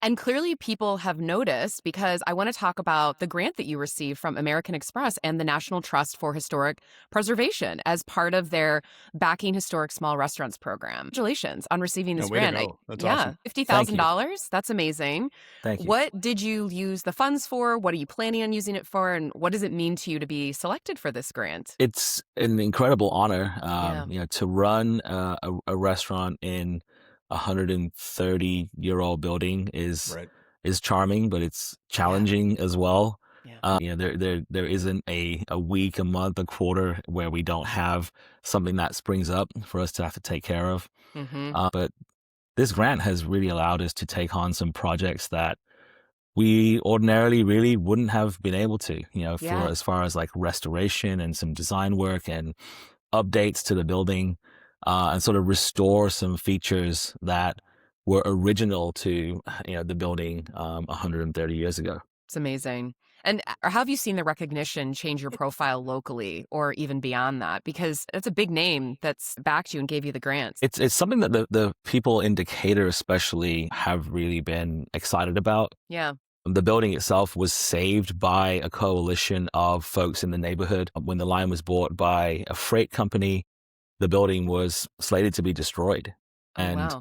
And clearly people have noticed, because I want to talk about the grant that you received from American Express and the National Trust for Historic Preservation as part of their Backing Historic Small Restaurants program. Congratulations on receiving this way grant. to go. That's awesome. $50,000. That's amazing. Thank you. What did you use the funds for? What are you planning on using it for? And what does it mean to you to be selected for this grant? It's an incredible honor, to run a restaurant in a 130-year-old building is charming, but it's challenging as well. There isn't a week, a month, a quarter where we don't have something that springs up for us to have to take care of. But this grant has really allowed us to take on some projects that we ordinarily really wouldn't have been able to, for as far as like restoration and some design work and updates to the building, and sort of restore some features that were original to, the building 130 years ago. It's amazing. And have you seen the recognition change your profile locally or even beyond that? Because it's a big name that's backed you and gave you the grants. It's something that the people in Decatur especially have really been excited about. Yeah. The building itself was saved by a coalition of folks in the neighborhood. When the line was bought by a freight company, the building was slated to be destroyed. And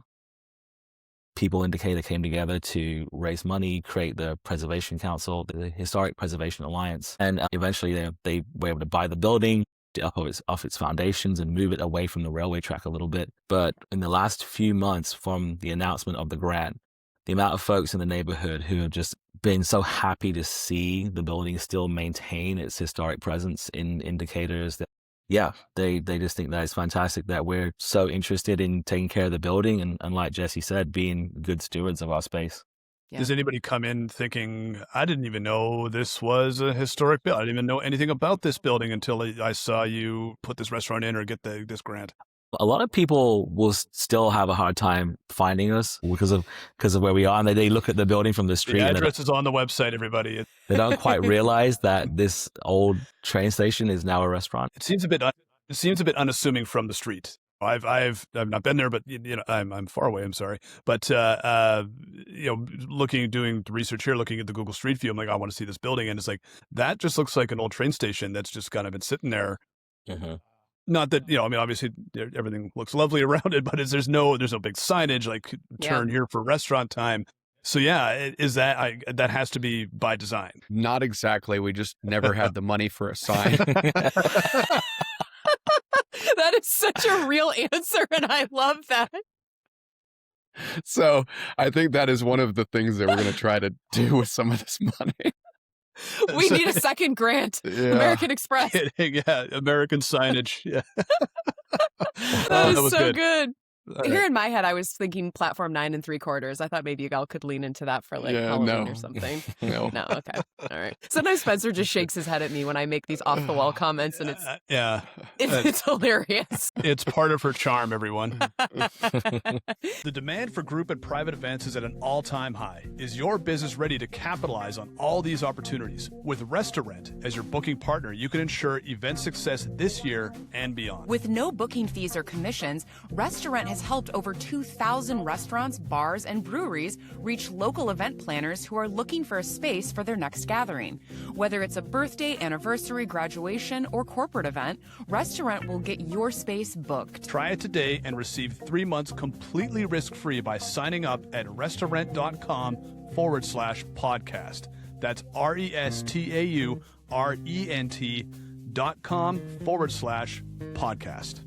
people in Decatur came together to raise money, create the Preservation Council, the Historic Preservation Alliance. And eventually they were able to buy the building off its foundations and move it away from the railway track a little bit. But in the last few months from the announcement of the grant, the amount of folks in the neighborhood who have just been so happy to see the building still maintain its historic presence in Decatur, they just think that it's fantastic that we're so interested in taking care of the building and like Jesse said, being good stewards of our space. Yeah. Does anybody come in thinking, I didn't even know this was a historic building. I didn't even know anything about this building until I saw you put this restaurant in or get this grant? A lot of people will still have a hard time finding us because of where we are, and they look at the building from the street. The address is on the website, everybody. They don't quite realize that this old train station is now a restaurant. It seems a bit unassuming from the street. I've not been there, but I'm far away. I'm sorry, but doing the research here, looking at the Google Street View, I'm like, I want to see this building, and it's like that just looks like an old train station that's just kind of been sitting there. Mm-hmm. Not that, obviously everything looks lovely around it, but there's no big signage like turn here for restaurant time. So that has to be by design? Not exactly. We just never had the money for a sign. That is such a real answer, and I love that. So I think that is one of the things that we're going to try to do with some of this money. We need a second grant. American Express. Yeah, American signage. Yeah. That is so good. Here in my head, I was thinking platform 9 3/4. I thought maybe y'all could lean into that for Halloween or something. No, okay, all right. Sometimes Spencer just shakes his head at me when I make these off the wall comments, and it's hilarious. It's part of her charm, everyone. The demand for group and private events is at an all-time high. Is your business ready to capitalize on all these opportunities? With Restaurant as your booking partner, you can ensure event success this year and beyond. With no booking fees or commissions, Restaurant has helped over 2,000 restaurants, bars, and breweries reach local event planners who are looking for a space for their next gathering. Whether it's a birthday, anniversary, graduation, or corporate event, Restaurant will get your space booked. Try it today and receive 3 months completely risk-free by signing up at restaurant.com/podcast. That's RESTAURENT.com/podcast.